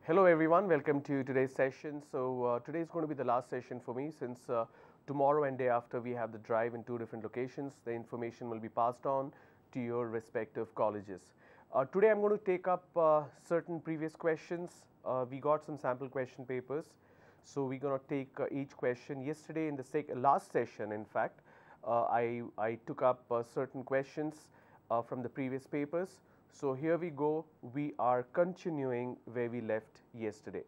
Hello everyone, welcome to today's session. So today is going to be the last session for me since tomorrow and day after we have the drive in two different locations. The information will be passed on to your respective colleges. Today I'm going to take up certain previous questions. We got some sample question papers. So we're going to take each question. Yesterday in the last session, in fact, I took up certain questions from the previous papers. So here we go, we are continuing where we left yesterday.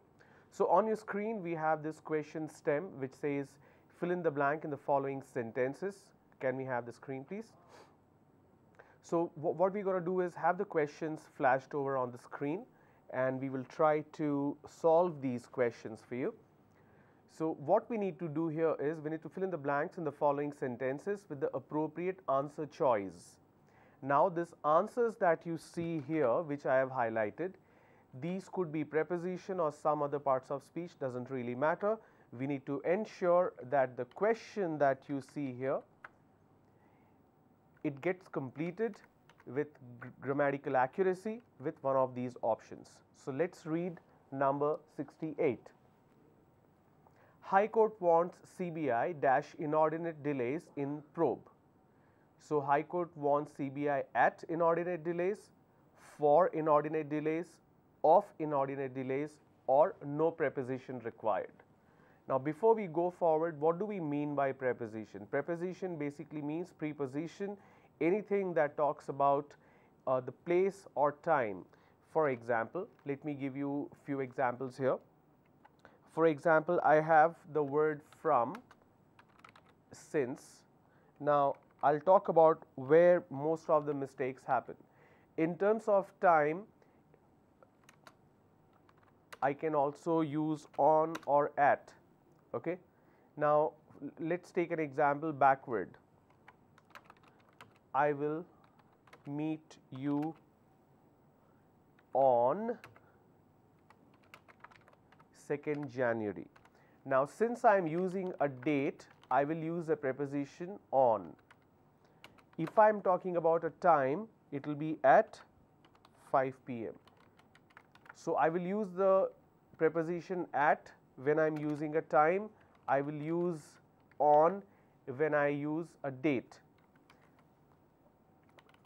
So on your screen we have this question stem which says fill in the blank in the following sentences. Can we have the screen please? So what we're going to do is have the questions flashed over on the screen and we will try to solve these questions for you. So what we need to do here is we need to fill in the blanks in the following sentences with the appropriate answer choice. Now these answers that you see here which I have highlighted, these could be preposition or some other parts of speech, doesn't really matter. We need to ensure that the question that you see here, it gets completed with grammatical accuracy with one of these options. So let's read number 68. High Court wants CBI dash inordinate delays in probe. So High Court wants CBI at inordinate delays, for inordinate delays, of inordinate delays, or no preposition required. Now before we go forward, what do we mean by preposition? Preposition basically means preposition, anything that talks about the place or time. For example, let me give you a few examples here. For example, I have the word from, since. Now I'll talk about where most of the mistakes happen. In terms of time, I can also use on or at. Okay. Now let's take an example backward. I will meet you on 2nd January. Now since I am using a date, I will use a preposition on. If I am talking about a time, it will be at 5 p.m. So I will use the preposition at when I am using a time. I will use on when I use a date.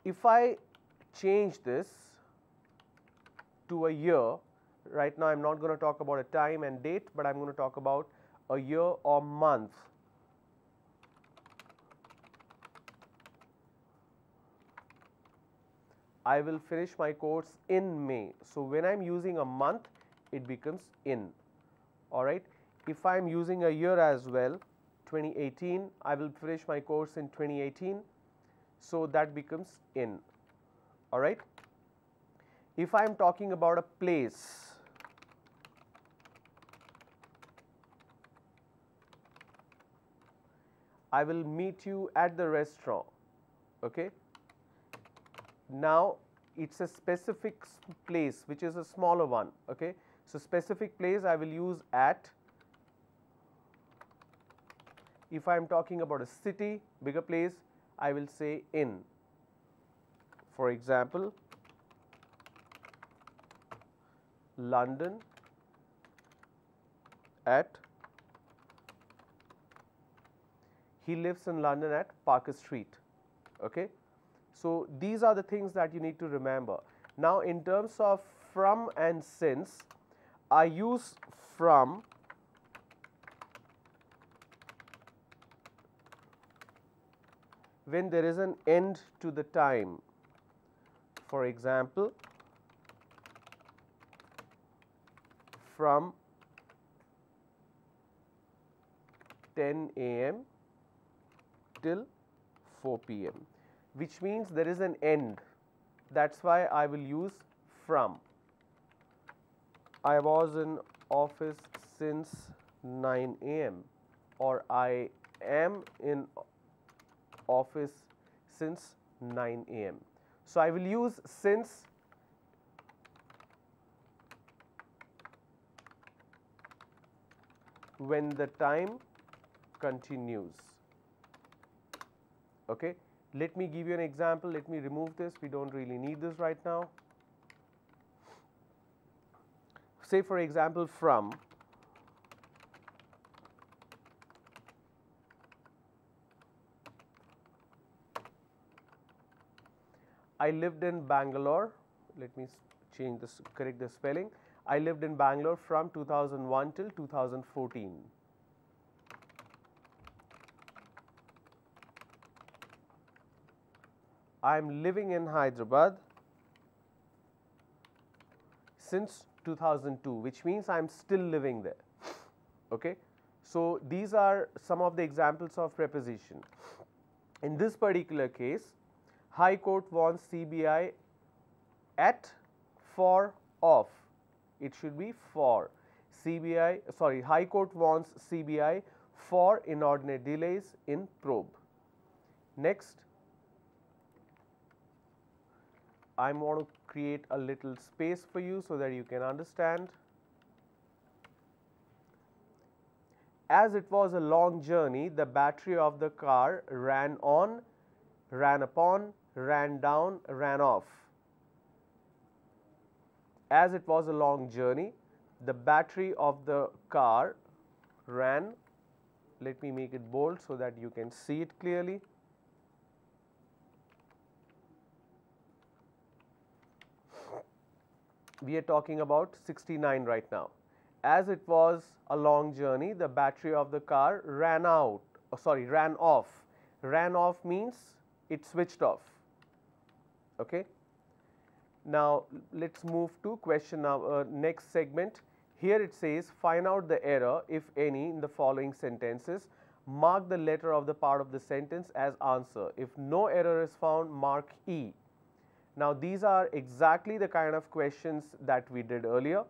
If I change this to a year, right now I am not going to talk about a time and date, but I am going to talk about a year or month. I will finish my course in May. So when I am using a month, it becomes in. Alright. If I am using a year as well, 2018, I will finish my course in 2018. So that becomes in. Alright. If I am talking about a place, I will meet you at the restaurant. Okay. Now it's a specific place which is a smaller one. Okay. So specific place I will use at. If I am talking about a city, bigger place, I will say in. For example, London at, he lives in London at Parker Street. Okay. So these are the things that you need to remember. Now in terms of from and since, I use from when there is an end to the time. For example, from 10 a.m. till 4 p.m. which means there is an end. That's why I will use from. I was in office since 9 a.m. or I am in office since 9 a.m. So I will use since when the time continues. Okay. Let me give you an example. Let me remove this. We don't really need this right now. say for example from, I lived in Bangalore, let me change this, correct the spelling. I lived in Bangalore from 2001 till 2014. I am living in Hyderabad since 2002, which means I am still living there. Okay. So, these are some of the examples of preposition. In this particular case, High Court wants CBI at, for, of. It should be for. High Court wants CBI for inordinate delays in probe. Next, I want to create a little space for you so that you can understand. As it was a long journey, the battery of the car ran on, ran upon, ran down, ran off. As it was a long journey, the battery of the car ran, let me make it bold so that you can see it clearly. We are talking about 69 right now. As it was a long journey, the battery of the car ran off. Ran off means it switched off. Okay. Now, let us move to question next segment. Here it says find out the error, if any, in the following sentences. Mark the letter of the part of the sentence as answer. If no error is found, mark E. Now, these are exactly the kind of questions that we did earlier.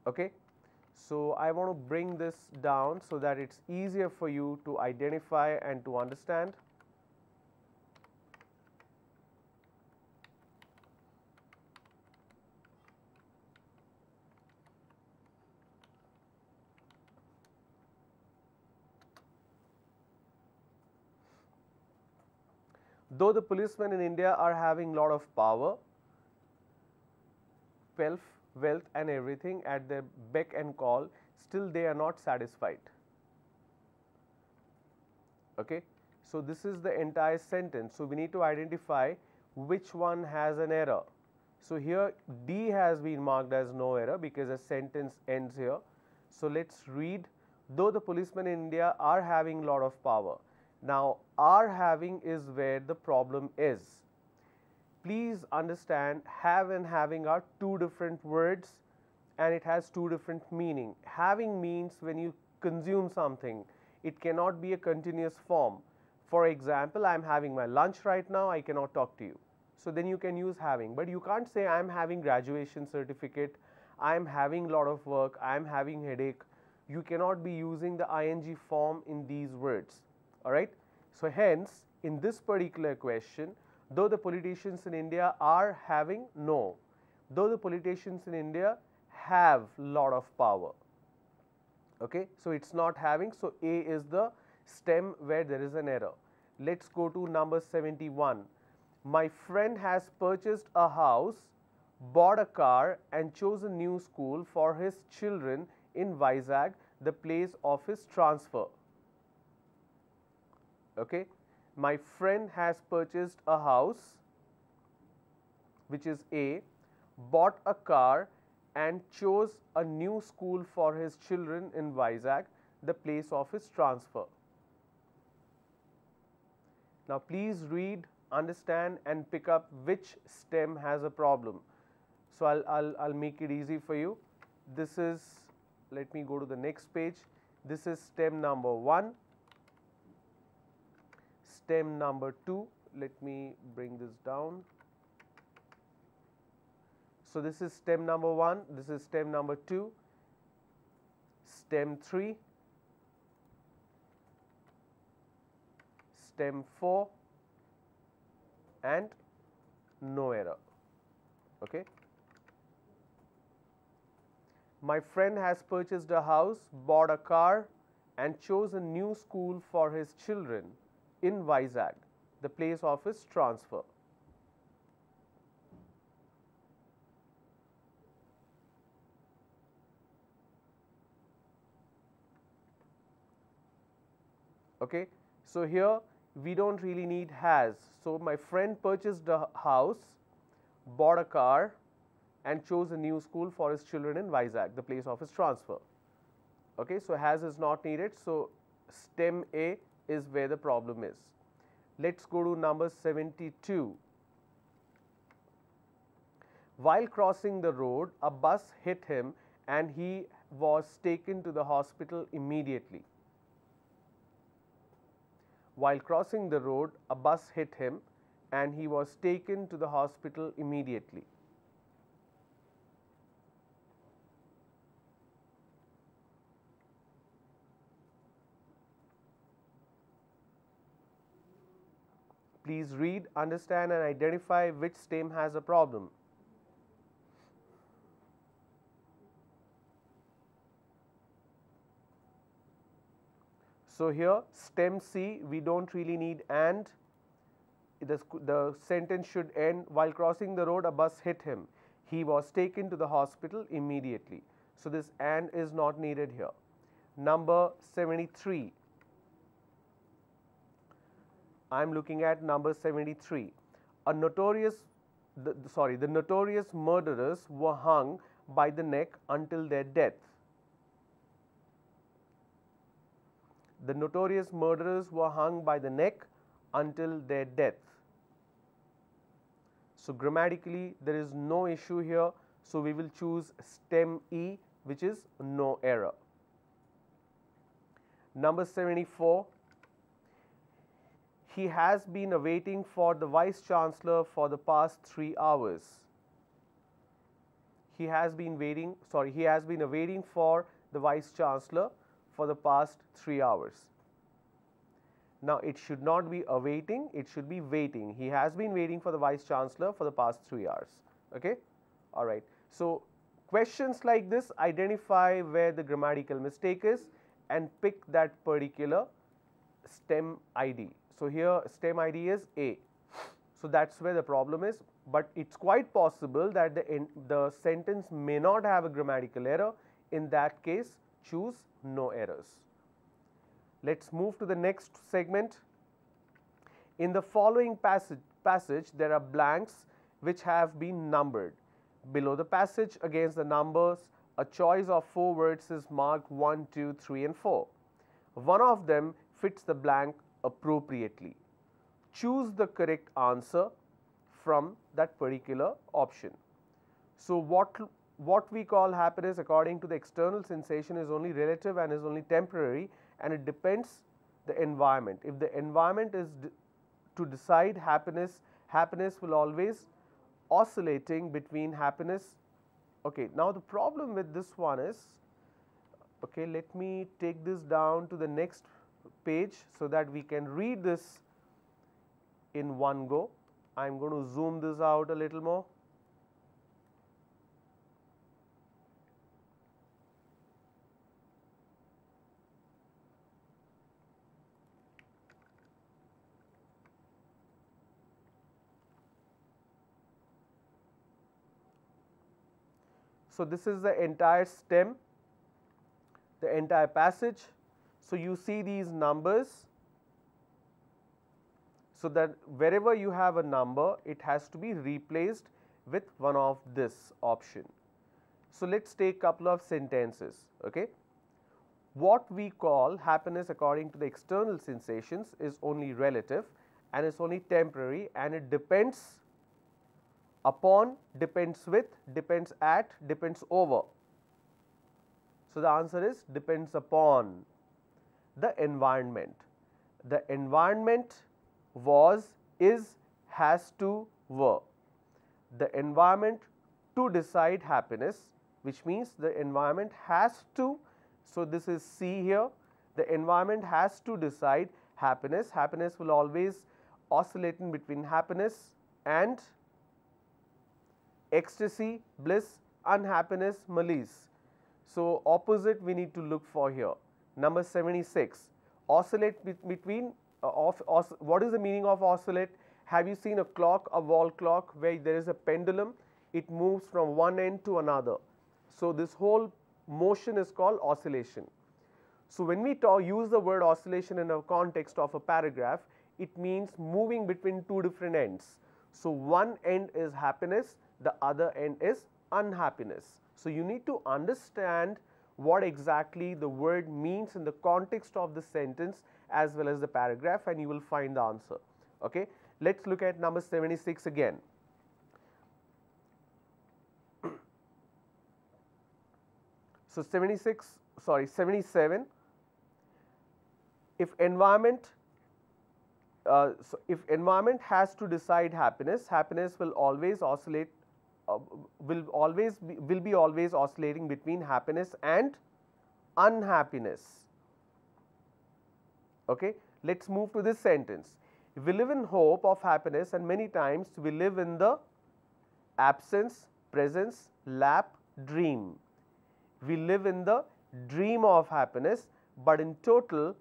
Okay. So, I want to bring this down so that it is easier for you to identify and to understand. Though the policemen in India are having lot of power, wealth and everything at their beck and call, still they are not satisfied. Okay. So, this is the entire sentence. So, we need to identify which one has an error. So, here D has been marked as no error because the sentence ends here. So, let us read, though the policemen in India are having lot of power. Now, are having is where the problem is. Please understand, have and having are two different words and it has two different meaning. Having means when you consume something, it cannot be a continuous form. For example, I am having my lunch right now, I cannot talk to you. So, then you can use having, but you can't say I am having graduation certificate, I am having lot of work, I am having headache. You cannot be using the ing form in these words. Alright. So, hence in this particular question, though the politicians in India are having, no, though the politicians in India have lot of power. Okay. So, it is not having. So, A is the stem where there is an error. Let us go to number 71. My friend has purchased a house, bought a car and chose a new school for his children in Vizag, the place of his transfer. Okay. My friend has purchased a house, which is A, bought a car and chose a new school for his children in Vizag, the place of his transfer. Now, please read, understand and pick up which stem has a problem. So, I'll make it easy for you. This is, let me go to the next page. This is stem number 1. Stem number 2, let me bring this down. So, this is stem number 1, this is stem number 2, stem 3, stem 4 and no error. Okay. My friend has purchased a house, bought a car and chose a new school for his children in Vizag, the place of his transfer. Okay. So, here we do not really need has. So, my friend purchased a house, bought a car and chose a new school for his children in Vizag, the place of his transfer. Okay. So, has is not needed. So, stem A is where the problem is. Let us go to number 72. While crossing the road, a bus hit him and he was taken to the hospital immediately. While crossing the road, a bus hit him and he was taken to the hospital immediately. Please read, understand and identify which stem has a problem. So, here stem C, we do not really need and, the sentence should end while crossing the road a bus hit him. He was taken to the hospital immediately. So, this and is not needed here. Number 73. I am looking at number 73. The notorious murderers were hung by the neck until their death. The notorious murderers were hung by the neck until their death. So, grammatically there is no issue here. So, we will choose stem E, which is no error. Number 74. He has been awaiting for the Vice Chancellor for the past 3 hours. He has been awaiting for the Vice Chancellor for the past 3 hours. Now, it should not be awaiting, it should be waiting. He has been waiting for the Vice Chancellor for the past 3 hours. Okay? All right. So, questions like this, identify where the grammatical mistake is and pick that particular stem ID. So, here stem ID is A. So, that is where the problem is, but it is quite possible that the sentence may not have a grammatical error. In that case, choose no errors. Let us move to the next segment. In the following passage, there are blanks which have been numbered. Below the passage against the numbers, a choice of 4 words is marked 1, 2, 3 and 4. One of them fits the blank appropriately. Choose the correct answer from that particular option. So, what we call happiness according to the external sensation is only relative and is only temporary, and it depends the environment. If the environment is to decide happiness, happiness will always oscillating between happiness. Okay, now the problem with this one is, okay, let me take this down to the next page so that we can read this in one go. I am going to zoom this out a little more. So, this is the entire stem, the entire passage. So, you see these numbers. So, that wherever you have a number, it has to be replaced with one of this option. So, let us take couple of sentences. Okay. What we call happiness according to the external sensations is only relative and is only temporary, and it depends upon, depends with, depends at, depends over. So, the answer is depends upon the environment. The environment was, is, has to, were. The environment to decide happiness, which means the environment has to. So, this is C here. The environment has to decide happiness. Happiness will always oscillate in between happiness and ecstasy, bliss, unhappiness, malaise. So, opposite we need to look for here. Number 76, oscillate between, what is the meaning of oscillate? Have you seen a clock, a wall clock, where there is a pendulum? It moves from one end to another. So, this whole motion is called oscillation. So when we use the word oscillation in a context of a paragraph, it means moving between two different ends. So one end is happiness, the other end is unhappiness. So you need to understand what exactly the word means in the context of the sentence as well as the paragraph, and you will find the answer. Okay, let's look at number 76 again. So 77, if environment has to decide happiness, happiness will always oscillate, will be always oscillating between happiness and unhappiness. Okay, let's move to this sentence. We live in hope of happiness, and many times we live in the absence, presence, lap, dream. We live in the dream of happiness, but in total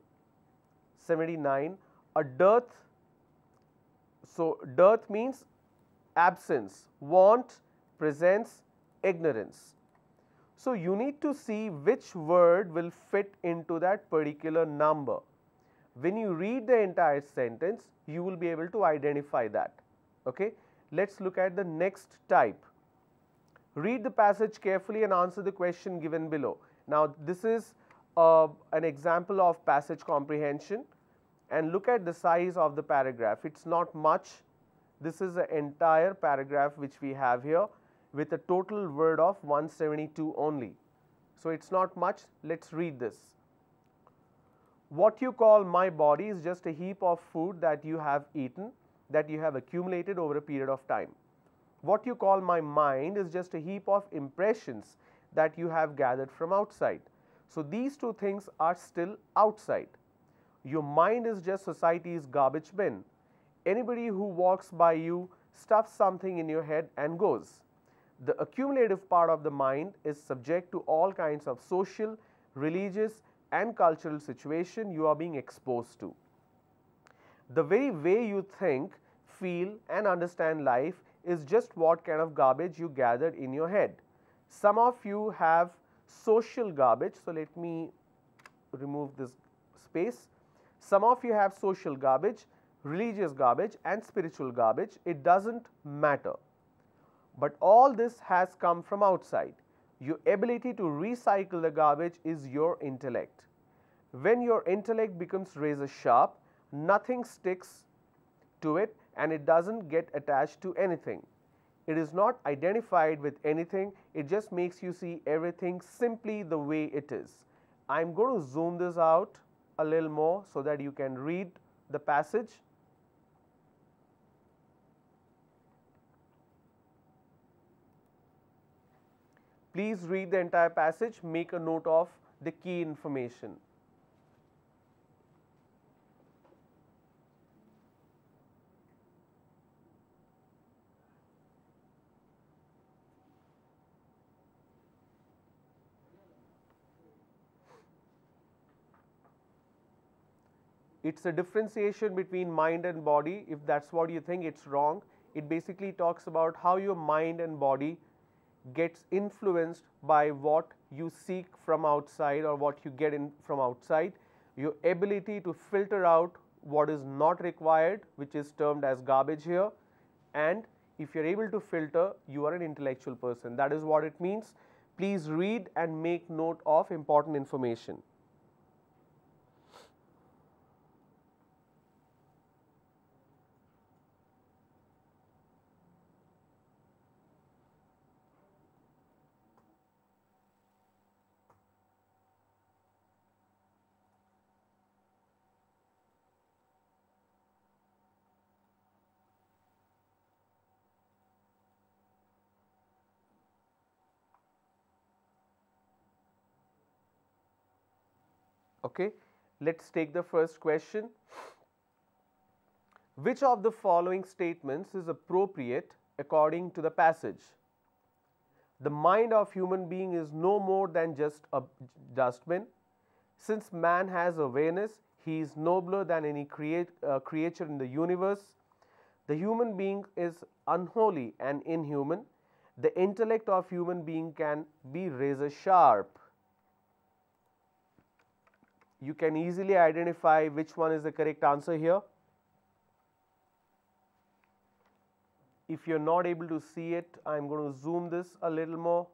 79, a dearth. So dearth means absence, want, presence, ignorance. So you need to see which word will fit into that particular number. When you read the entire sentence, you will be able to identify that. Okay, let's look at the next type. Read the passage carefully and answer the question given below. Now this is an example of passage comprehension, and look at the size of the paragraph. It's not much. This is the entire paragraph which we have here with a total word of 172 only. So it's not much. Let's read this. What you call my body is just a heap of food that you have eaten, that you have accumulated over a period of time. What you call my mind is just a heap of impressions that you have gathered from outside. So these two things are still outside. Your mind is just society's garbage bin. Anybody who walks by you stuffs something in your head and goes. The accumulative part of the mind is subject to all kinds of social, religious and cultural situation you are being exposed to. The very way you think, feel and understand life is just what kind of garbage you gathered in your head. Some of you have social garbage, so let me remove this space. Some of you have social garbage, religious garbage and spiritual garbage. It doesn't matter. But all this has come from outside. Your ability to recycle the garbage is your intellect. When your intellect becomes razor sharp, nothing sticks to it and it doesn't get attached to anything. It is not identified with anything, it just makes you see everything simply the way it is. I am going to zoom this out a little more so that you can read the passage. Please read the entire passage, make a note of the key information. It's a differentiation between mind and body. If that's what you think, it's wrong. It basically talks about how your mind and body gets influenced by what you seek from outside or what you get in from outside. Your ability to filter out what is not required, which is termed as garbage here, and if you're able to filter, you are an intellectual person. That is what it means. Please read and make note of important information. Okay, let's take the first question. Which of the following statements is appropriate according to the passage? The mind of human being is no more than just a dustbin. Since man has awareness, he is nobler than any creature in the universe. The human being is unholy and inhuman. The intellect of human being can be razor sharp. You can easily identify which one is the correct answer here. If you're not able to see it, I'm going to zoom this a little more.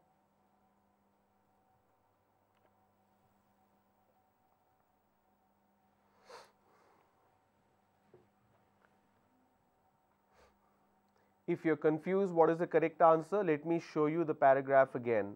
If you're confused what is the correct answer, let me show you the paragraph again.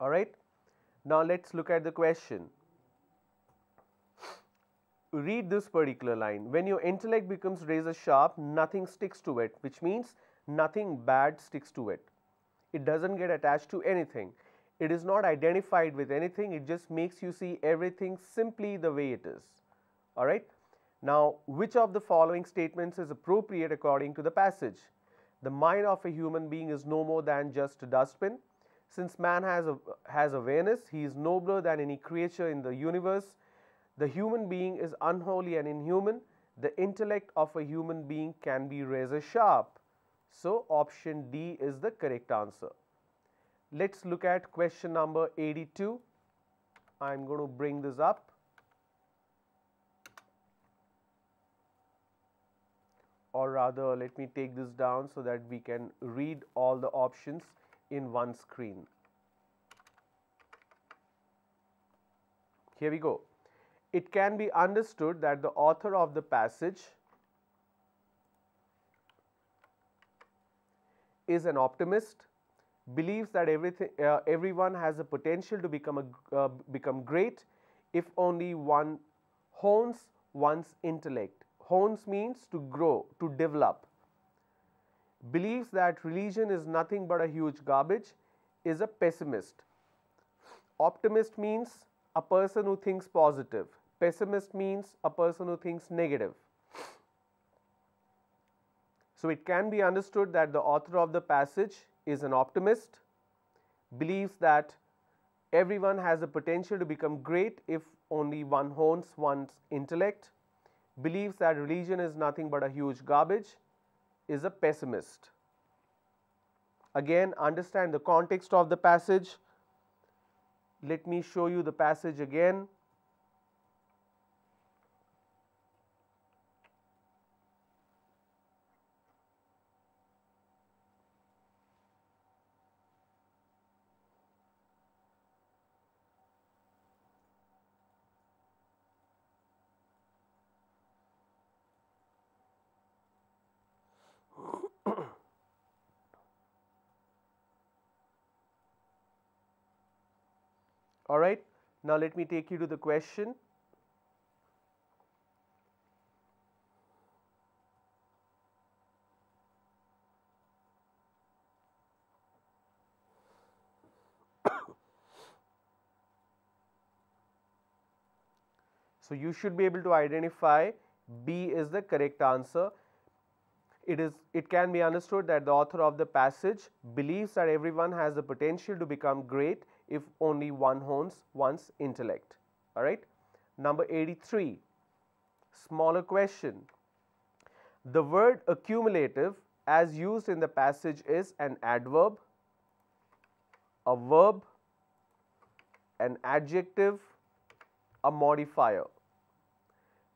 All right. Now let's look at the question. Read this particular line. When your intellect becomes razor sharp, nothing sticks to it, which means nothing bad sticks to it. It doesn't get attached to anything. It is not identified with anything. It just makes you see everything simply the way it is. All right. Now, which of the following statements is appropriate according to the passage? The mind of a human being is no more than just a dustbin. Since man has awareness, he is nobler than any creature in the universe. The human being is unholy and inhuman. The intellect of a human being can be razor sharp. So, option D is the correct answer. Let's look at question number 82. I'm going to bring this up. Or rather, let me take this down so that we can read all the options in one screen. Here we go. It can be understood that the author of the passage is an optimist, believes that everyone has the potential to become great if only one hones one's intellect. Hones means to grow, to develop. Believes that religion is nothing but a huge garbage, is a pessimist. Optimist means a person who thinks positive. Pessimist means a person who thinks negative. So, it can be understood that the author of the passage is an optimist, believes that everyone has the potential to become great if only one hones one's intellect, believes that religion is nothing but a huge garbage, is a pessimist. Again, understand the context of the passage. Let me show you the passage again. All right. Now, let me take you to the question. So, you should be able to identify B is the correct answer. It can be understood that the author of the passage believes that everyone has the potential to become great if only one hones one's intellect. All right. Number 83, smaller question. The word accumulative as used in the passage is an adverb, a verb, an adjective, a modifier.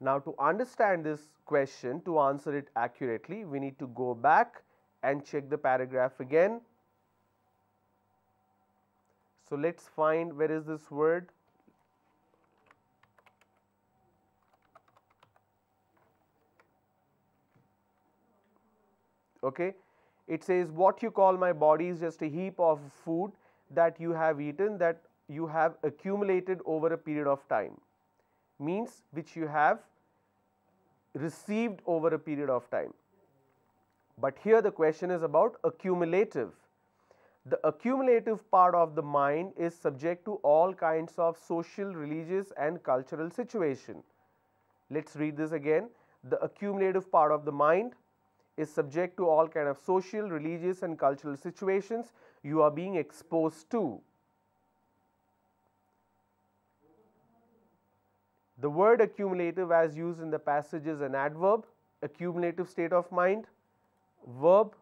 Now, to understand this question, to answer it accurately, we need to go back and check the paragraph again. So, let us find where is this word. Okay. It says, what you call my body is just a heap of food that you have eaten, that you have accumulated over a period of time. Means which you have received over a period of time. But here the question is about accumulative. The accumulative part of the mind is subject to all kinds of social, religious and cultural situation. Let us read this again. the accumulative part of the mind is subject to all kind of social, religious and cultural situations you are being exposed to. The word accumulative as used in the passage is an adverb, accumulative state of mind, verb,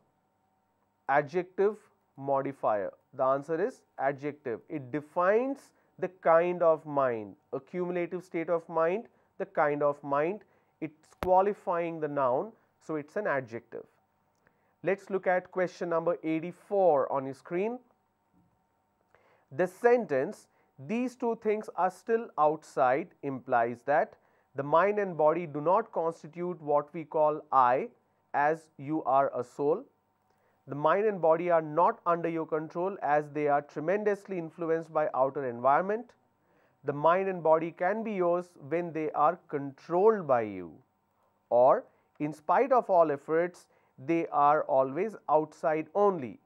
adjective, modifier. The answer is adjective. It defines the kind of mind, accumulative state of mind, the kind of mind. It's qualifying the noun, so it's an adjective. Let's look at question number 84 on your screen. The sentence, "These two things are still outside," implies that the mind and body do not constitute what we call I, as you are a soul. The mind and body are not under your control, as they are tremendously influenced by outer environment. The mind and body can be yours when they are controlled by you, or in spite of all efforts, they are always outside only.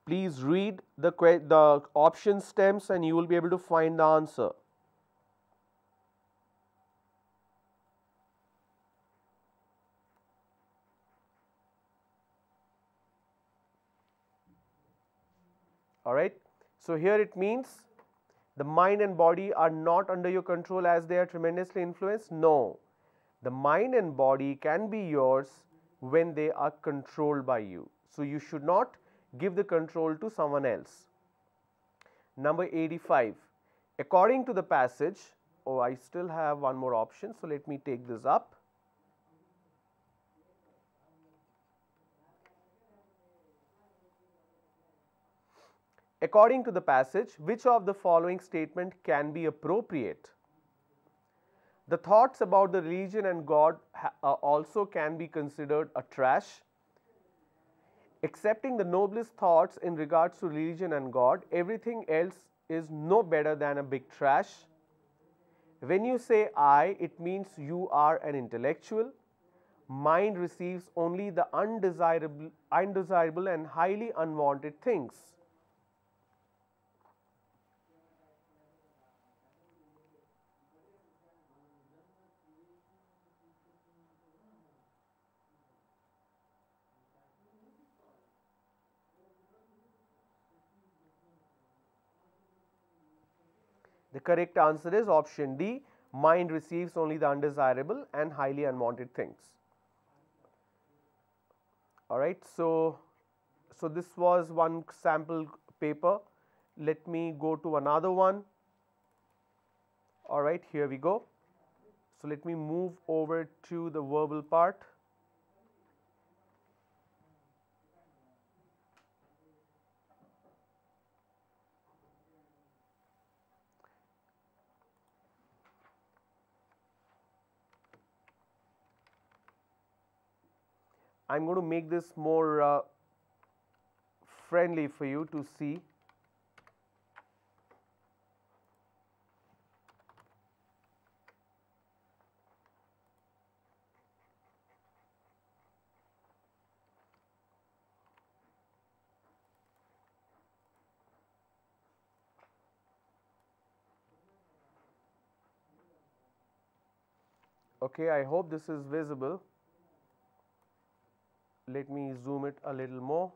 Please read the option stems and you will be able to find the answer. All right. So here it means the mind and body are not under your control as they are tremendously influenced. No, the mind and body can be yours when they are controlled by you. So you should not give the control to someone else. Number 85. According to the passage, oh, I still have one more option, so let me take this up. According to the passage, which of the following statement can be appropriate? The thoughts about the religion and God also can be considered a trash. Accepting the noblest thoughts in regards to religion and God, everything else is no better than a big trash. When you say I, it means you are an intellectual. Mind receives only the undesirable and highly unwanted things. The correct answer is option D. Mind receives only the undesirable and highly unwanted things. All right. So this was one sample paper. Let me go to another one. All right. Here we go. So let me move over to the verbal part. I am going to make this more friendly for you to see. Okay, I hope this is visible. Let me zoom it a little more.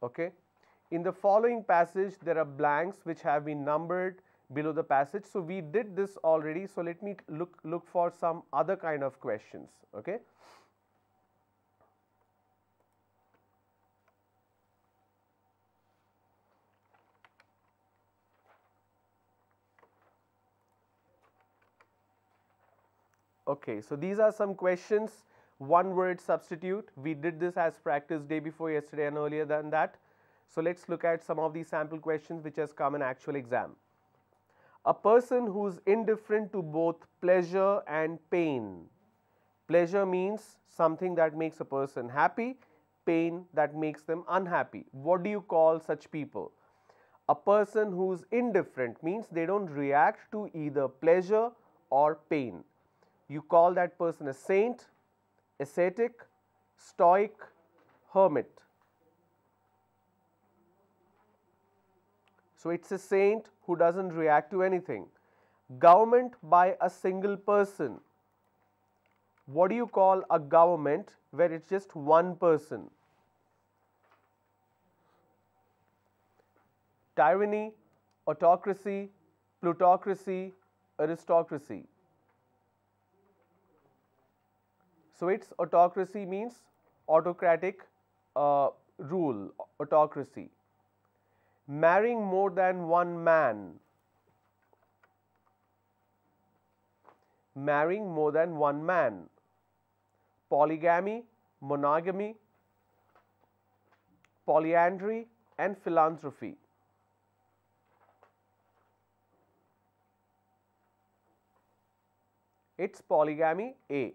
Okay. In the following passage, there are blanks which have been numbered below the passage. So we did this already. So let me look for some other kind of questions. Okay. Okay, so these are some questions, one word substitute. We did this as practice day before yesterday and earlier than that. So let's look at some of these sample questions which has come in actual exam. A person who is indifferent to both pleasure and pain. Pleasure means something that makes a person happy, pain that makes them unhappy. What do you call such people? A person who is indifferent means they don't react to either pleasure or pain. You call that person a saint, ascetic, stoic, hermit. So it's a saint who doesn't react to anything. Government by a single person. What do you call a government where it's just one person? Tyranny, autocracy, plutocracy, aristocracy. So it's autocracy means autocratic rule, autocracy. Marrying more than one man. Marrying more than one man. Polygamy, monogamy, polyandry and philanthropy. It's polygamy A.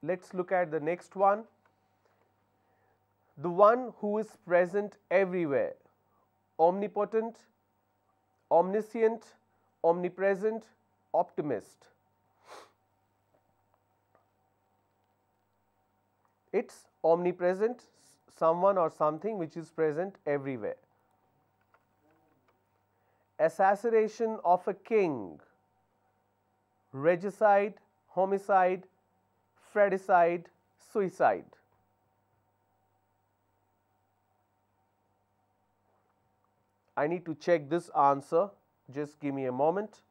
Let's look at the next one. The one who is present everywhere. Omnipotent, omniscient, omnipresent, optimist. It's omnipresent, someone or something which is present everywhere. Assassination of a king. Regicide, homicide, fratricide, suicide. I need to check this answer. Just give me a moment.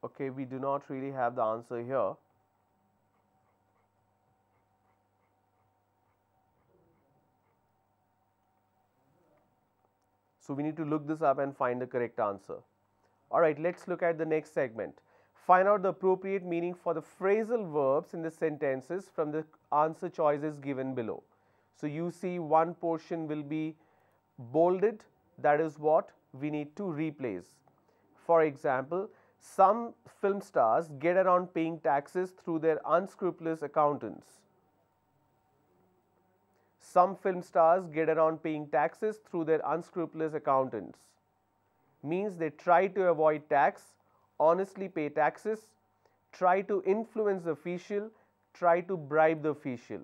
Okay, we do not really have the answer here. So we need to look this up and find the correct answer. All right, let's look at the next segment. Find out the appropriate meaning for the phrasal verbs in the sentences from the answer choices given below. So you see one portion will be bolded, that is what we need to replace. For example, some film stars get around paying taxes through their unscrupulous accountants. Some film stars get around paying taxes through their unscrupulous accountants. Means they try to avoid tax, honestly pay taxes, try to influence the official, try to bribe the official.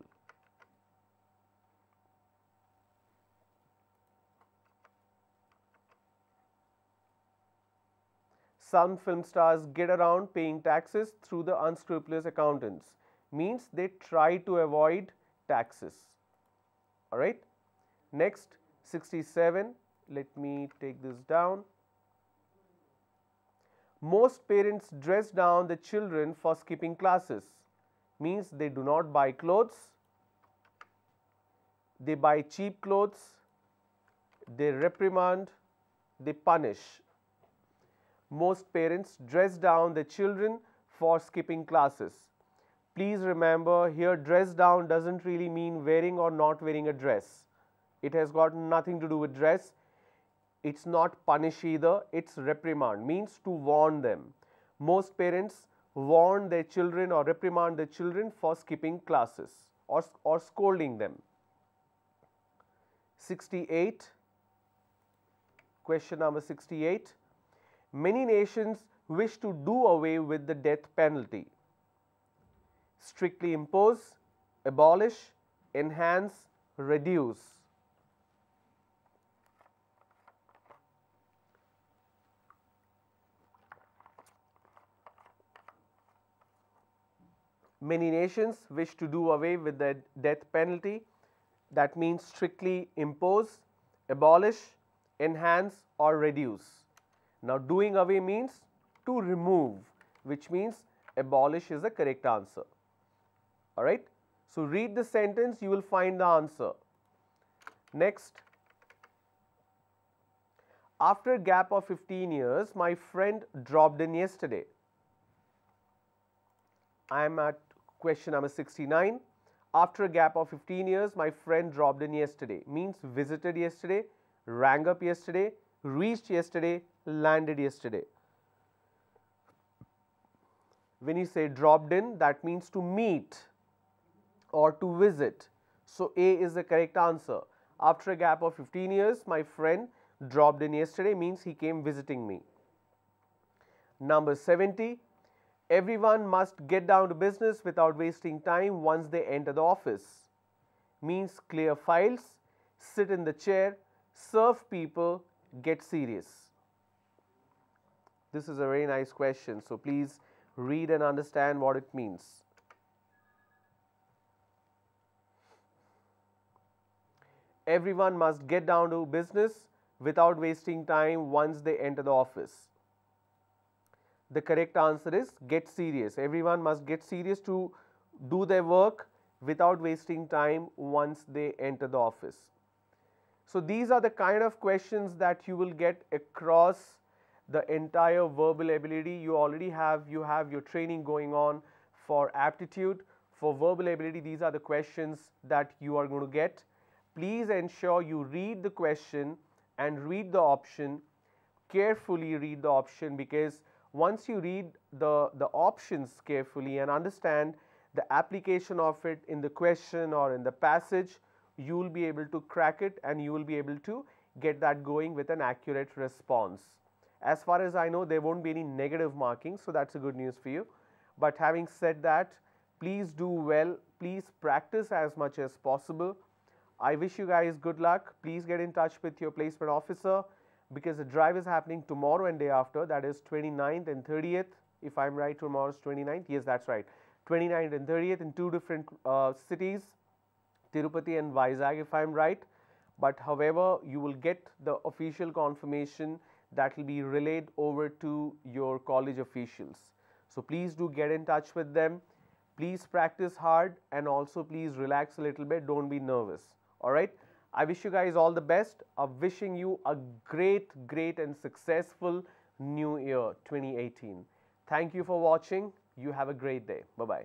Some film stars get around paying taxes through the unscrupulous accountants. Means they try to avoid taxes. All right. Next, 67. Let me take this down. Most parents dress down the children for skipping classes. Means they do not buy clothes, they buy cheap clothes, they reprimand, they punish. Most parents dress down the children for skipping classes. Please remember, here dress down doesn't really mean wearing or not wearing a dress. It has got nothing to do with dress. It's not punish either, it's reprimand, means to warn them. Most parents warn their children or reprimand their children for skipping classes or scolding them. 68, question number 68. Many nations wish to do away with the death penalty. Strictly impose, abolish, enhance, reduce. Many nations wish to do away with the death penalty. That means strictly impose, abolish, enhance or reduce. Now, doing away means to remove, which means abolish is the correct answer. All right. So, read the sentence, you will find the answer. Next, after a gap of 15 years, my friend dropped in yesterday. I am at question number 69. After a gap of 15 years, my friend dropped in yesterday. Means visited yesterday, rang up yesterday, reached yesterday, landed yesterday. When you say dropped in, that means to meet or to visit. So A is the correct answer. After a gap of 15 years, my friend dropped in yesterday means he came visiting me. Number 70, everyone must get down to business without wasting time once they enter the office. Means clear files, sit in the chair, serve people, get serious. This is a very nice question, so please read and understand what it means. Everyone must get down to business without wasting time once they enter the office. The correct answer is get serious. Everyone must get serious to do their work without wasting time once they enter the office. So these are the kind of questions that you will get across the entire verbal ability. You already have your training going on for aptitude. For verbal ability, these are the questions that you are going to get. Please ensure you read the question and read the option, carefully read the option, because once you read the options carefully and understand the application of it in the question or in the passage, you will be able to crack it and you will be able to get that going with an accurate response. As far as I know, there won't be any negative marking, so that's a good news for you. But having said that, please do well, please practice as much as possible. I wish you guys good luck. Please get in touch with your placement officer, because the drive is happening tomorrow and day after, that is 29th and 30th. If I'm right, tomorrow is 29th. Yes, that's right. 29th and 30th in two different cities, Tirupati and Vizag, if I'm right. But however, you will get the official confirmation that will be relayed over to your college officials. So please do get in touch with them. Please practice hard and also please relax a little bit. Don't be nervous. All right. I wish you guys all the best. I'm wishing you a great and successful new year 2018. Thank you for watching. You have a great day. Bye-bye.